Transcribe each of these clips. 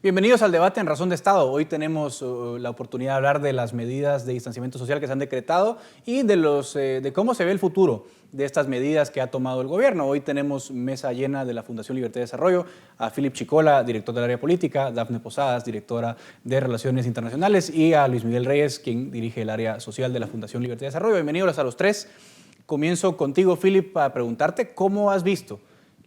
Bienvenidos al debate en Razón de Estado. Hoy tenemos la oportunidad de hablar de las medidas de distanciamiento social que se han decretado y de cómo se ve el futuro de estas medidas que ha tomado el gobierno. Hoy tenemos mesa llena de la Fundación Libertad y Desarrollo, a Philip Chicola, director del área política, Dafne Posadas, directora de Relaciones Internacionales, y a Luis Miguel Reyes, quien dirige el área social de la Fundación Libertad y Desarrollo. Bienvenidos a los tres. Comienzo contigo, Philip, para preguntarte cómo has visto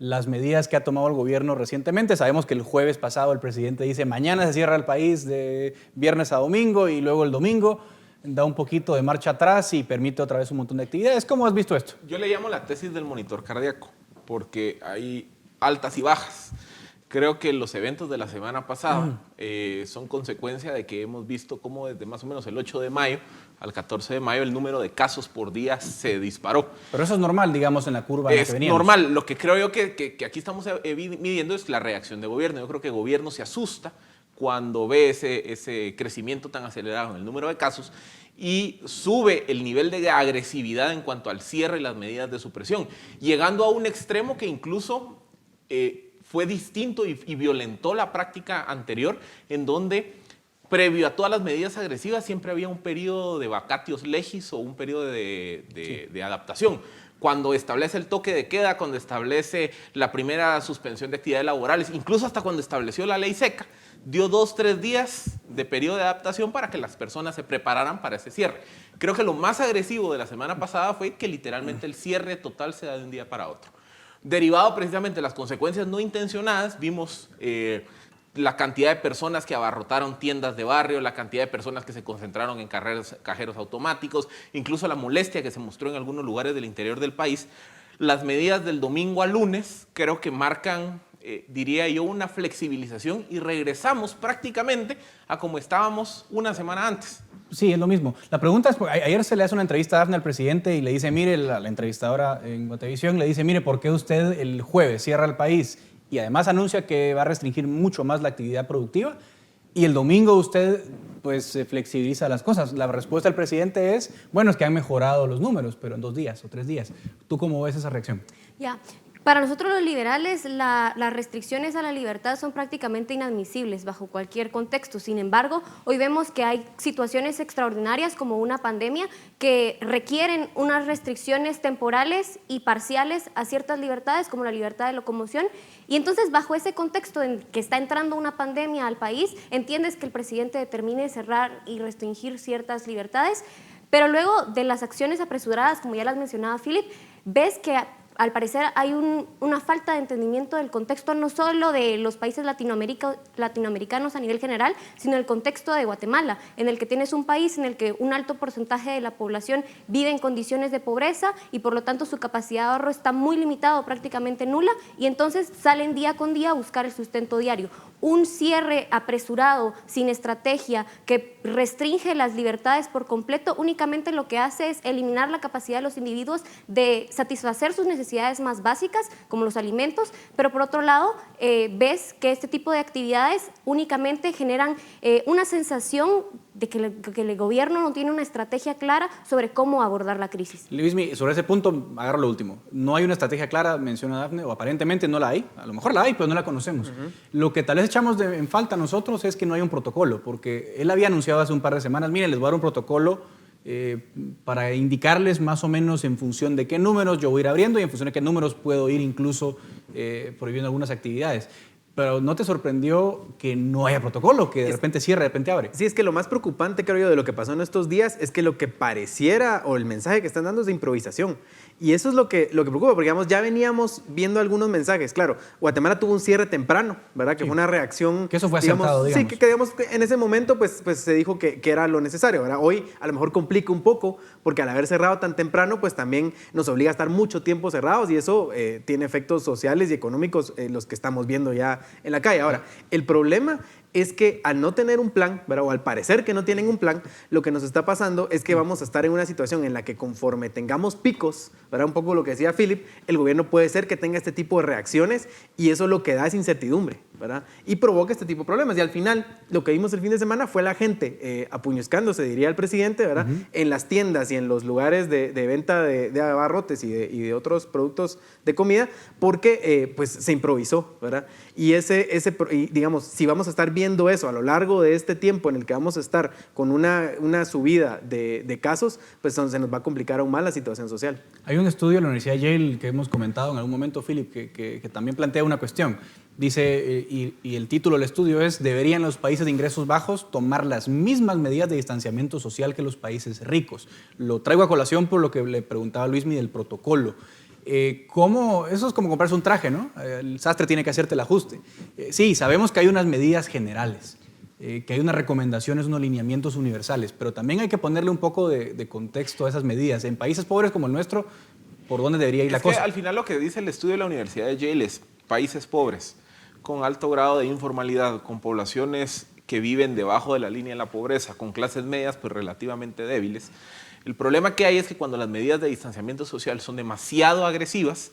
las medidas que ha tomado el gobierno recientemente. Sabemos que el jueves pasado el presidente dice mañana se cierra el país de viernes a domingo y luego el domingo da un poquito de marcha atrás y permite otra vez un montón de actividades. ¿Cómo has visto esto? Yo le llamo la tesis del monitor cardíaco porque hay altas y bajas. Creo que los eventos de la semana pasada son consecuencia de que hemos visto cómo desde más o menos el 8 de mayo al 14 de mayo el número de casos por día se disparó. Pero eso es normal, digamos, en la curva en la que veníamos. Es normal. Lo que creo yo que aquí estamos midiendo es la reacción de gobierno. Yo creo que el gobierno se asusta cuando ve ese crecimiento tan acelerado en el número de casos y sube el nivel de agresividad en cuanto al cierre y las medidas de supresión, llegando a un extremo que incluso fue distinto y violentó la práctica anterior, en donde previo a todas las medidas agresivas siempre había un periodo de vacatios legis o un periodo de adaptación. Cuando establece el toque de queda, cuando establece la primera suspensión de actividades laborales, incluso hasta cuando estableció la ley seca, dio 2 o 3 días de periodo de adaptación para que las personas se prepararan para ese cierre. Creo que lo más agresivo de la semana pasada fue que literalmente el cierre total se da de un día para otro. Derivado precisamente de las consecuencias no intencionadas, vimos la cantidad de personas que abarrotaron tiendas de barrio, la cantidad de personas que se concentraron en cajeros automáticos, incluso la molestia que se mostró en algunos lugares del interior del país. Las medidas del domingo al lunes creo que marcan, diría yo, una flexibilización y regresamos prácticamente a como estábamos una semana antes. Sí, es lo mismo. La pregunta es, ayer se le hace una entrevista a Dafne al presidente y le dice, mire, la entrevistadora en Guatevisión le dice, mire, ¿por qué usted el jueves cierra el país? Y además anuncia que va a restringir mucho más la actividad productiva y el domingo usted pues flexibiliza las cosas. La respuesta del presidente es, bueno, es que han mejorado los números, pero en 2 días o 3 días. ¿Tú cómo ves esa reacción? Para nosotros los liberales, las restricciones a la libertad son prácticamente inadmisibles bajo cualquier contexto. Sin embargo, hoy vemos que hay situaciones extraordinarias como una pandemia que requieren unas restricciones temporales y parciales a ciertas libertades como la libertad de locomoción. Y entonces, bajo ese contexto en que está entrando una pandemia al país, entiendes que el presidente determine cerrar y restringir ciertas libertades, pero luego de las acciones apresuradas, como ya las mencionaba Philip, ves que al parecer hay una falta de entendimiento del contexto no solo de los países latinoamericanos a nivel general, sino el contexto de Guatemala, en el que tienes un país en el que un alto porcentaje de la población vive en condiciones de pobreza y por lo tanto su capacidad de ahorro está muy limitado, prácticamente nula, y entonces salen día con día a buscar el sustento diario. Un cierre apresurado, sin estrategia, que restringe las libertades por completo, únicamente lo que hace es eliminar la capacidad de los individuos de satisfacer sus necesidades más básicas, como los alimentos, pero por otro lado, ves que este tipo de actividades únicamente generan una sensación de que el gobierno no tiene una estrategia clara sobre cómo abordar la crisis. Luismi, sobre ese punto, agarro lo último. No hay una estrategia clara, menciona Dafne, o aparentemente no la hay. A lo mejor la hay, pero no la conocemos. Lo que tal vez echamos en falta nosotros es que no hay un protocolo, porque él había anunciado hace un par de semanas, miren, les voy a dar un protocolo para indicarles más o menos en función de qué números yo voy a ir abriendo y en función de qué números puedo ir incluso prohibiendo algunas actividades. Pero ¿no te sorprendió que no haya protocolo, que de repente cierra, de repente abre? Sí, es que lo más preocupante, creo yo, de lo que pasó en estos días es que lo que pareciera, o el mensaje que están dando es de improvisación. Y eso es lo que preocupa, porque digamos, ya veníamos viendo algunos mensajes. Claro, Guatemala tuvo un cierre temprano, ¿verdad? Que fue una reacción... Que eso fue acertado, digamos. Sí, que digamos, en ese momento pues se dijo que era lo necesario, ¿verdad? Hoy a lo mejor complica un poco, porque al haber cerrado tan temprano, pues también nos obliga a estar mucho tiempo cerrados y eso tiene efectos sociales y económicos los que estamos viendo ya en la calle. Ahora, el problema es que al no tener un plan, ¿verdad? O al parecer que no tienen un plan, lo que nos está pasando es que vamos a estar en una situación en la que conforme tengamos picos, ¿verdad? Un poco lo que decía Philip, el gobierno puede ser que tenga este tipo de reacciones y eso lo que da es incertidumbre. ¿verdad? Y provoca este tipo de problemas. Y al final, lo que vimos el fin de semana fue la gente apuñuscándose, diría el presidente, ¿verdad? En las tiendas y en los lugares de venta de abarrotes y de otros productos de comida, porque pues se improvisó, ¿verdad? Y digamos, si vamos a estar viendo eso a lo largo de este tiempo en el que vamos a estar con una subida de casos, pues se nos va a complicar aún más la situación social. Hay un estudio de la Universidad de Yale que hemos comentado en algún momento, Philip, que también plantea una cuestión. Dice, y el título del estudio es: ¿deberían los países de ingresos bajos tomar las mismas medidas de distanciamiento social que los países ricos? Lo traigo a colación por lo que le preguntaba Luismi del protocolo. Eso es como comprarse un traje, ¿no? El sastre tiene que hacerte el ajuste. Sí, sabemos que hay unas medidas generales, que hay unas recomendaciones, unos lineamientos universales, pero también hay que ponerle un poco de contexto a esas medidas. En países pobres como el nuestro, ¿por dónde debería ir la cosa? Al final lo que dice el estudio de la Universidad de Yale es: países pobres, con alto grado de informalidad, con poblaciones que viven debajo de la línea de la pobreza, con clases medias pues relativamente débiles. El problema que hay es que cuando las medidas de distanciamiento social son demasiado agresivas,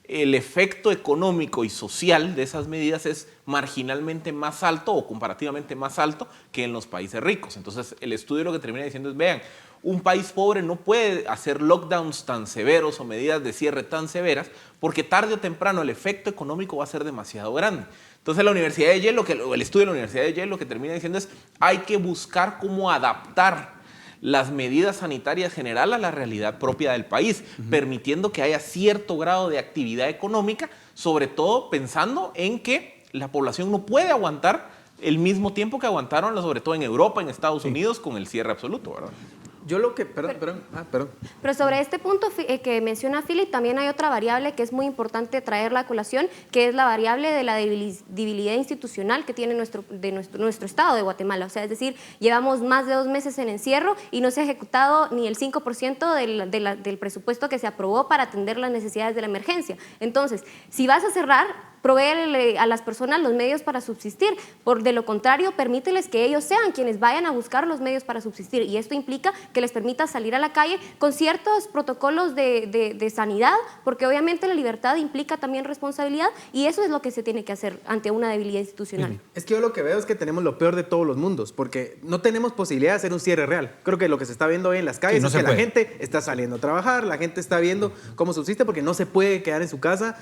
el efecto económico y social de esas medidas es marginalmente más alto o comparativamente más alto que en los países ricos. Entonces, el estudio lo que termina diciendo es: vean, un país pobre no puede hacer lockdowns tan severos o medidas de cierre tan severas, porque tarde o temprano el efecto económico va a ser demasiado grande. Entonces, la Universidad de Yale, el estudio de la Universidad de Yale lo que termina diciendo es: hay que buscar cómo adaptar las medidas sanitarias generales a la realidad propia del país, permitiendo que haya cierto grado de actividad económica, sobre todo pensando en que la población no puede aguantar el mismo tiempo que aguantaron, sobre todo en Europa, en Estados Unidos, con el cierre absoluto, ¿verdad? Yo lo que... Perdón. Pero sobre este punto que menciona Philip, también hay otra variable que es muy importante traerla a colación, que es la variable de la debilidad institucional que tiene nuestro Estado de Guatemala. O sea, es decir, llevamos más de 2 meses en encierro y no se ha ejecutado ni el 5% del presupuesto que se aprobó para atender las necesidades de la emergencia. Entonces, si vas a cerrar, proveerle a las personas los medios para subsistir. De lo contrario, permíteles que ellos sean quienes vayan a buscar los medios para subsistir. Y esto implica que les permita salir a la calle con ciertos protocolos de sanidad, porque obviamente la libertad implica también responsabilidad, y eso es lo que se tiene que hacer ante una debilidad institucional. Es que yo lo que veo es que tenemos lo peor de todos los mundos, porque no tenemos posibilidad de hacer un cierre real. Creo que lo que se está viendo hoy en las calles es que la gente está saliendo a trabajar, la gente está viendo cómo subsiste, porque no se puede quedar en su casa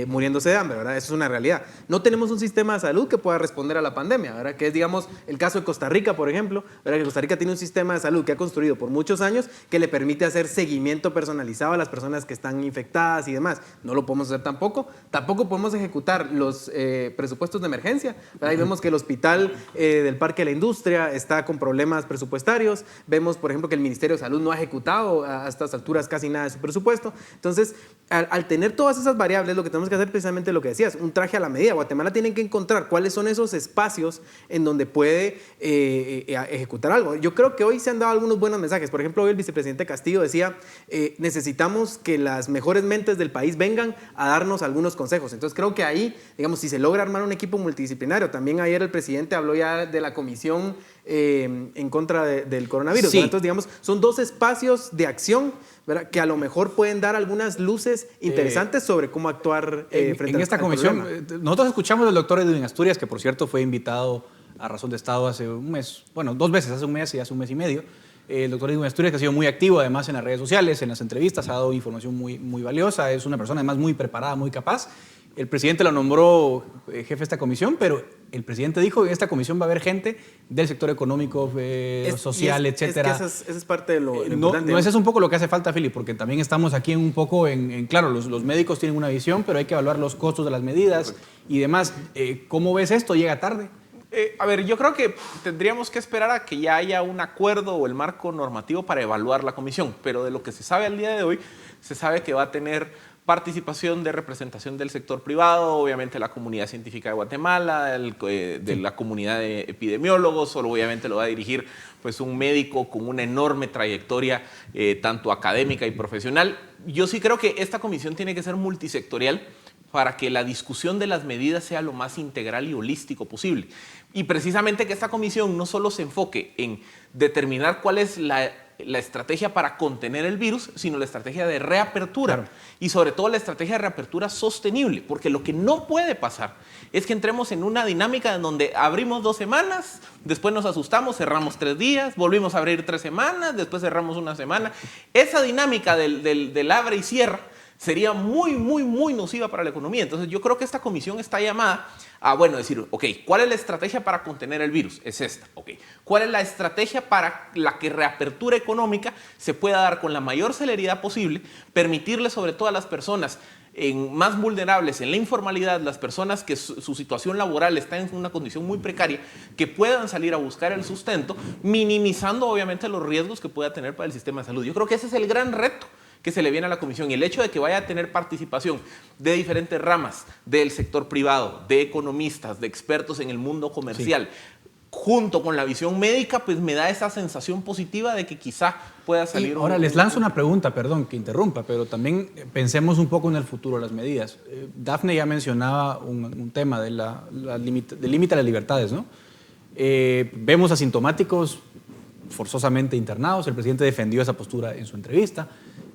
muriéndose de hambre, ¿verdad? Eso es una realidad. No tenemos un sistema de salud que pueda responder a la pandemia, ¿verdad? Que es, digamos, el caso de Costa Rica, por ejemplo, ¿verdad? Que Costa Rica tiene un sistema de salud que ha construido por muchos años que le permite hacer seguimiento personalizado a las personas que están infectadas y demás. No lo podemos hacer tampoco. Tampoco podemos ejecutar los presupuestos de emergencia, ¿verdad? Ahí vemos que el hospital del Parque de la Industria está con problemas presupuestarios. Vemos, por ejemplo, que el Ministerio de Salud no ha ejecutado a estas alturas casi nada de su presupuesto. Entonces, al tener todas esas variables, lo que tenemos que hacer precisamente lo que decías, un traje a la medida. Guatemala tiene que encontrar cuáles son esos espacios en donde puede ejecutar algo. Yo creo que hoy se han dado algunos buenos mensajes. Por ejemplo, hoy el vicepresidente Castillo decía, necesitamos que las mejores mentes del país vengan a darnos algunos consejos. Entonces creo que ahí, digamos, si se logra armar un equipo multidisciplinario, también ayer el presidente habló ya de la comisión en contra del coronavirus. Sí. Entonces, digamos, son 2 espacios de acción, ¿verdad?, que a lo mejor pueden dar algunas luces interesantes sobre cómo actuar frente a esta comisión. Nosotros escuchamos al doctor Edwin Asturias, que por cierto fue invitado a Razón de Estado hace un mes, bueno, 2 veces, hace un mes y hace un mes y medio. El doctor Edwin Asturias, que ha sido muy activo además en las redes sociales, en las entrevistas, ha dado información muy valiosa, es una persona además muy preparada, muy capaz. El presidente lo nombró jefe de esta comisión, pero el presidente dijo que en esta comisión va a haber gente del sector económico, social, etcétera. Es que esa es parte de lo importante. No, ese es un poco lo que hace falta, Philip, porque también estamos aquí claro, los médicos tienen una visión, pero hay que evaluar los costos de las medidas y demás. ¿Cómo ves esto? ¿Llega tarde? A ver, yo creo que tendríamos que esperar a que ya haya un acuerdo o el marco normativo para evaluar la comisión, pero de lo que se sabe al día de hoy, se sabe que va a tener participación de representación del sector privado, obviamente la comunidad científica de Guatemala, de la comunidad de epidemiólogos, solo obviamente lo va a dirigir pues un médico con una enorme trayectoria tanto académica y profesional. Yo sí creo que esta comisión tiene que ser multisectorial para que la discusión de las medidas sea lo más integral y holístico posible. Y precisamente que esta comisión no solo se enfoque en determinar cuál es la estrategia para contener el virus, sino la estrategia de reapertura. Claro. Y sobre todo la estrategia de reapertura sostenible, porque lo que no puede pasar es que entremos en una dinámica en donde abrimos 2 semanas, después nos asustamos, cerramos 3 días, volvimos a abrir 3 semanas, después cerramos 1 semana. Esa dinámica del abre y cierra sería muy, muy, muy nociva para la economía. Entonces yo creo que esta comisión está llamada a, bueno, decir, ok, ¿cuál es la estrategia para contener el virus? Es esta, ok. ¿Cuál es la estrategia para la que reapertura económica se pueda dar con la mayor celeridad posible, permitirle sobre todo a las personas más vulnerables en la informalidad, las personas que su situación laboral está en una condición muy precaria, que puedan salir a buscar el sustento, minimizando obviamente los riesgos que pueda tener para el sistema de salud? Yo creo que ese es el gran reto que se le viene a la comisión, y el hecho de que vaya a tener participación de diferentes ramas del sector privado, de economistas, de expertos en el mundo comercial, junto con la visión médica, pues me da esa sensación positiva de que quizá pueda salir. Ahora les lanzo una pregunta, perdón que interrumpa, pero también pensemos un poco en el futuro de las medidas. Dafne ya mencionaba un tema del límite a las libertades, ¿no? Vemos asintomáticos forzosamente internados, el presidente defendió esa postura en su entrevista.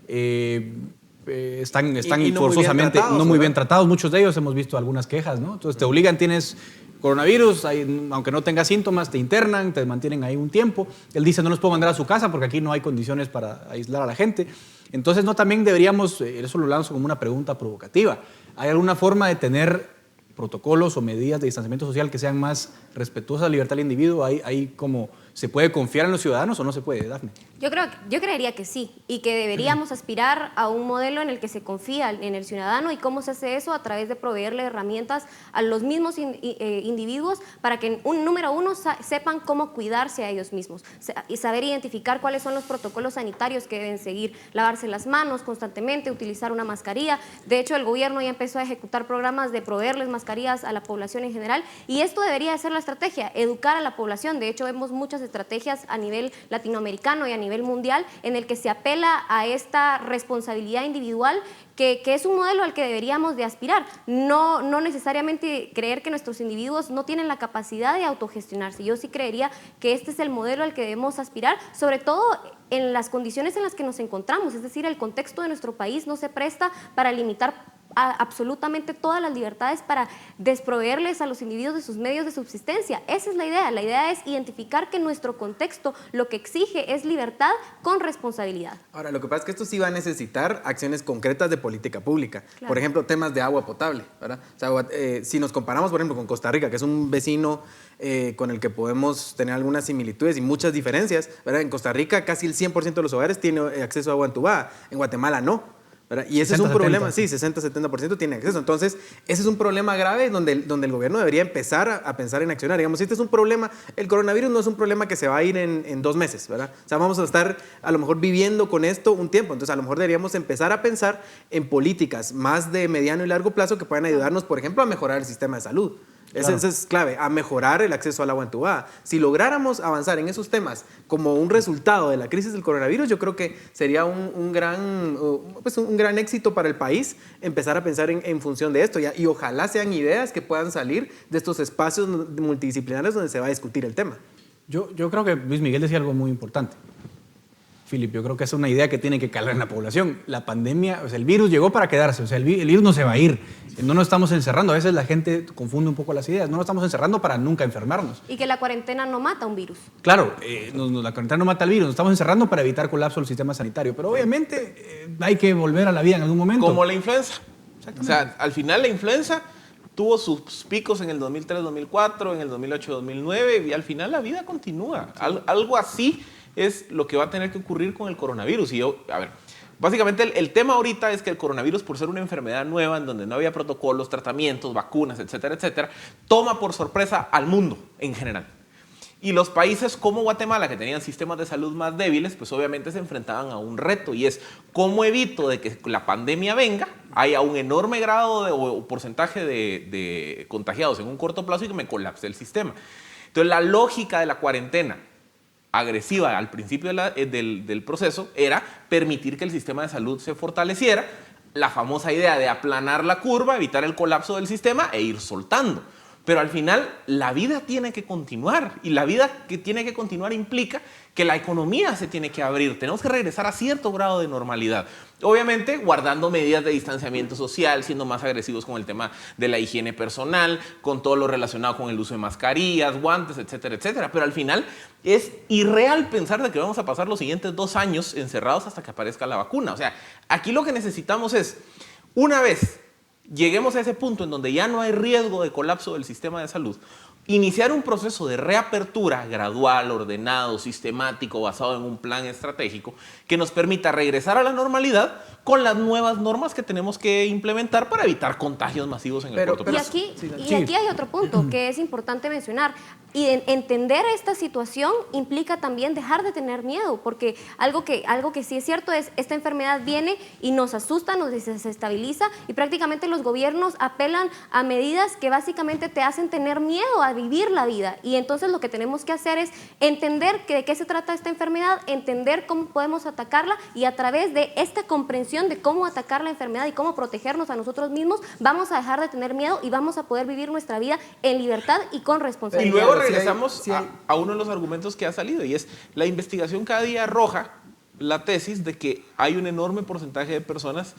Están Y no forzosamente muy bien tratados, no muy ¿verdad? bien tratados, muchos de ellos hemos visto algunas quejas, ¿no? Entonces te obligan, tienes coronavirus, aunque no tengas síntomas, te internan, te mantienen ahí un tiempo. Él dice, no los puedo mandar a su casa porque aquí no hay condiciones para aislar a la gente. Entonces, no, también deberíamos, eso lo lanzo como una pregunta provocativa, ¿hay alguna forma de tener protocolos o medidas de distanciamiento social que sean más respetuosas a la libertad del individuo? ¿Hay como, ¿se puede confiar en los ciudadanos o no se puede, Dafne? Yo creería que sí, y que deberíamos aspirar a un modelo en el que se confía en el ciudadano. ¿Y cómo se hace eso? A través de proveerle herramientas a los mismos individuos para que, número uno, sepan cómo cuidarse a ellos mismos y saber identificar cuáles son los protocolos sanitarios que deben seguir, lavarse las manos constantemente, utilizar una mascarilla. De hecho, el gobierno ya empezó a ejecutar programas de proveerles mascarillas a la población en general, y esto debería ser la estrategia, educar a la población. De hecho, vemos muchas estrategias a nivel latinoamericano y a nivel mundial en el que se apela a esta responsabilidad individual que es un modelo al que deberíamos de aspirar. No necesariamente creer que nuestros individuos no tienen la capacidad de autogestionarse. Yo sí creería que este es el modelo al que debemos aspirar, sobre todo en las condiciones en las que nos encontramos. Es decir, el contexto de nuestro país no se presta para limitar absolutamente todas las libertades, para desproveerles a los individuos de sus medios de subsistencia. Esa es la idea. La idea es identificar que nuestro contexto lo que exige es libertad con responsabilidad. Ahora, lo que pasa es que esto sí va a necesitar acciones concretas de política pública. Claro. Por ejemplo, temas de agua potable, ¿verdad? O sea, si nos comparamos, por ejemplo, con Costa Rica, que es un vecino con el que podemos tener algunas similitudes y muchas diferencias, ¿verdad? En Costa Rica casi el 100% de los hogares tiene acceso a agua entubada. En Guatemala no, ¿verdad? Y ese 60, es un problema, 70. sí, 60-70% tiene acceso. Entonces, ese es un problema grave donde el gobierno debería empezar a pensar en accionar. Digamos, si este es un problema, el coronavirus no es un problema que se va a ir en 2 meses, ¿verdad? O sea, vamos a estar a lo mejor viviendo con esto un tiempo. Entonces, a lo mejor deberíamos empezar a pensar en políticas más de mediano y largo plazo que puedan ayudarnos, por ejemplo, a mejorar el sistema de salud. Claro. Esa es clave, a mejorar el acceso al agua entubada. Si lográramos avanzar en esos temas como un resultado de la crisis del coronavirus, yo creo que sería un gran éxito para el país empezar a pensar en función de esto. Y ojalá sean ideas que puedan salir de estos espacios multidisciplinarios donde se va a discutir el tema. Yo creo que Luis Miguel decía algo muy importante. Philip, yo creo que es una idea que tiene que calar en la población. La pandemia, o sea, el virus llegó para quedarse, o sea, el virus no se va a ir. No nos estamos encerrando, a veces la gente confunde un poco las ideas, no nos estamos encerrando para nunca enfermarnos. Y que la cuarentena no mata un virus. Claro, la cuarentena no mata el virus, nos estamos encerrando para evitar colapso del sistema sanitario, pero obviamente hay que volver a la vida en algún momento. Como la influenza. O sea, al final la influenza tuvo sus picos en el 2003-2004, en el 2008-2009, y al final la vida continúa. Algo así es lo que va a tener que ocurrir con el coronavirus. Y básicamente el tema ahorita es que el coronavirus, por ser una enfermedad nueva en donde no había protocolos, tratamientos, vacunas, etcétera, etcétera, toma por sorpresa al mundo en general. Y los países como Guatemala, que tenían sistemas de salud más débiles, pues obviamente se enfrentaban a un reto, y es cómo evito de que la pandemia venga, haya un enorme grado o porcentaje de contagiados en un corto plazo y que me colapse el sistema. Entonces la lógica de la cuarentena agresiva al principio del proceso era permitir que el sistema de salud se fortaleciera, la famosa idea de aplanar la curva, evitar el colapso del sistema e ir soltando. pero al final la vida tiene que continuar y la vida que tiene que continuar implica que la economía se tiene que abrir, tenemos que regresar a cierto grado de normalidad. Obviamente guardando medidas de distanciamiento social, siendo más agresivos con el tema de la higiene personal, con todo lo relacionado con el uso de mascarillas, guantes, etcétera, etcétera. Pero al final es irreal pensar de que vamos a pasar los siguientes 2 años encerrados hasta que aparezca la vacuna. O sea, aquí lo que necesitamos es, una vez lleguemos a ese punto en donde ya no hay riesgo de colapso del sistema de salud, iniciar un proceso de reapertura gradual, ordenado, sistemático, basado en un plan estratégico que nos permita regresar a la normalidad con las nuevas normas que tenemos que implementar para evitar contagios masivos en el corto plazo. Y aquí hay otro punto que es importante mencionar. Y entender esta situación implica también dejar de tener miedo, porque algo que sí es cierto es, esta enfermedad viene y nos asusta, nos desestabiliza, y prácticamente los gobiernos apelan a medidas que básicamente te hacen tener miedo a vivir la vida. Y entonces lo que tenemos que hacer es entender de qué se trata esta enfermedad, entender cómo podemos atacarla, y a través de esta comprensión de cómo atacar la enfermedad y cómo protegernos a nosotros mismos, vamos a dejar de tener miedo y vamos a poder vivir nuestra vida en libertad y con responsabilidad. Y luego regresamos a uno de los argumentos que ha salido, y es la investigación cada día arroja la tesis de que hay un enorme porcentaje de personas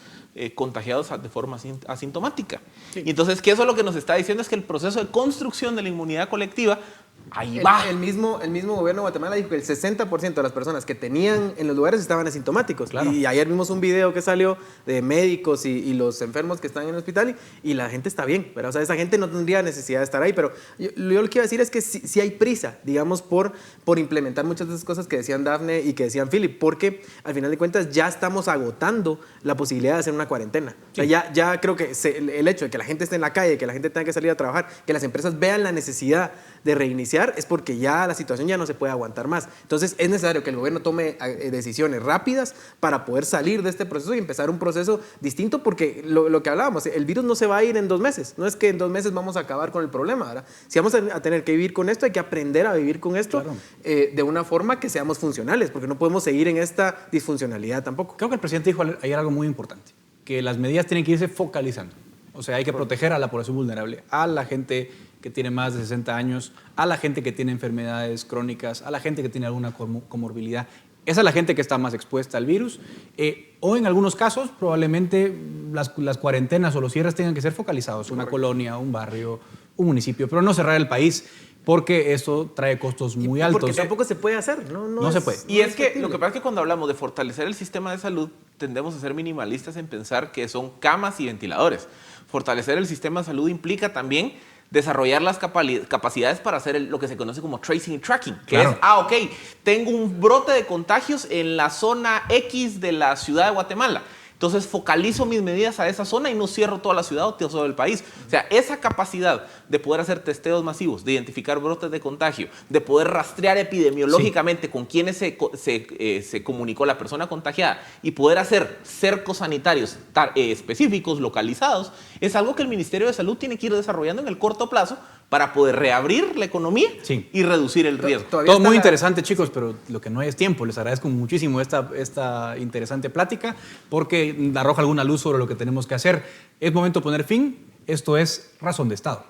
contagiadas de forma asintomática. Sí. Y entonces, que eso lo que nos está diciendo es que el proceso de construcción de la inmunidad colectiva, ahí va. El mismo gobierno de Guatemala dijo que el 60% de las personas que tenían en los lugares estaban asintomáticos. Claro. Y ayer vimos un video que salió de médicos y los enfermos que están en el hospital y la gente está bien, ¿verdad? O sea, esa gente no tendría necesidad de estar ahí, pero yo lo que iba a decir es que sí hay prisa, digamos, por implementar muchas de esas cosas que decían Dafne y que decían Philip, porque al final de cuentas ya estamos agotando la posibilidad de hacer una cuarentena. Sí. O sea, ya creo que el hecho de que la gente esté en la calle, que la gente tenga que salir a trabajar, que las empresas vean la necesidad de reiniciar, es porque ya la situación ya no se puede aguantar más. Entonces es necesario que el gobierno tome decisiones rápidas para poder salir de este proceso y empezar un proceso distinto, porque lo que hablábamos, el virus no se va a ir en 2 meses, no es que en 2 meses vamos a acabar con el problema, ¿verdad? Si vamos a tener que vivir con esto, hay que aprender a vivir con esto, claro, de una forma que seamos funcionales, porque no podemos seguir en esta disfuncionalidad tampoco. Creo que el presidente dijo ayer algo muy importante, que las medidas tienen que irse focalizando. O sea, hay que proteger a la población vulnerable, a la gente que tiene más de 60 años, a la gente que tiene enfermedades crónicas, a la gente que tiene alguna comorbilidad. Esa es la gente que está más expuesta al virus. O en algunos casos, probablemente las cuarentenas o los cierres tengan que ser focalizados. Una colonia, un barrio, un municipio, pero no cerrar el país, porque eso trae costos muy altos. Porque tampoco se puede hacer, no se puede. Y es que lo que pasa es que cuando hablamos de fortalecer el sistema de salud, tendemos a ser minimalistas en pensar que son camas y ventiladores. Fortalecer el sistema de salud implica también desarrollar las capacidades para hacer lo que se conoce como tracing y tracking, que claro, es, tengo un brote de contagios en la zona X de la ciudad de Guatemala. Entonces focalizo mis medidas a esa zona y no cierro toda la ciudad o todo el país. O sea, esa capacidad de poder hacer testeos masivos, de identificar brotes de contagio, de poder rastrear epidemiológicamente con quienes se comunicó la persona contagiada y poder hacer cercos sanitarios específicos, localizados, es algo que el Ministerio de Salud tiene que ir desarrollando en el corto plazo para poder reabrir la economía y reducir el riesgo. Todo muy interesante, chicos, pero lo que no hay es tiempo. Les agradezco muchísimo esta interesante plática porque arroja alguna luz sobre lo que tenemos que hacer. Es momento de poner fin. Esto es Razón de Estado.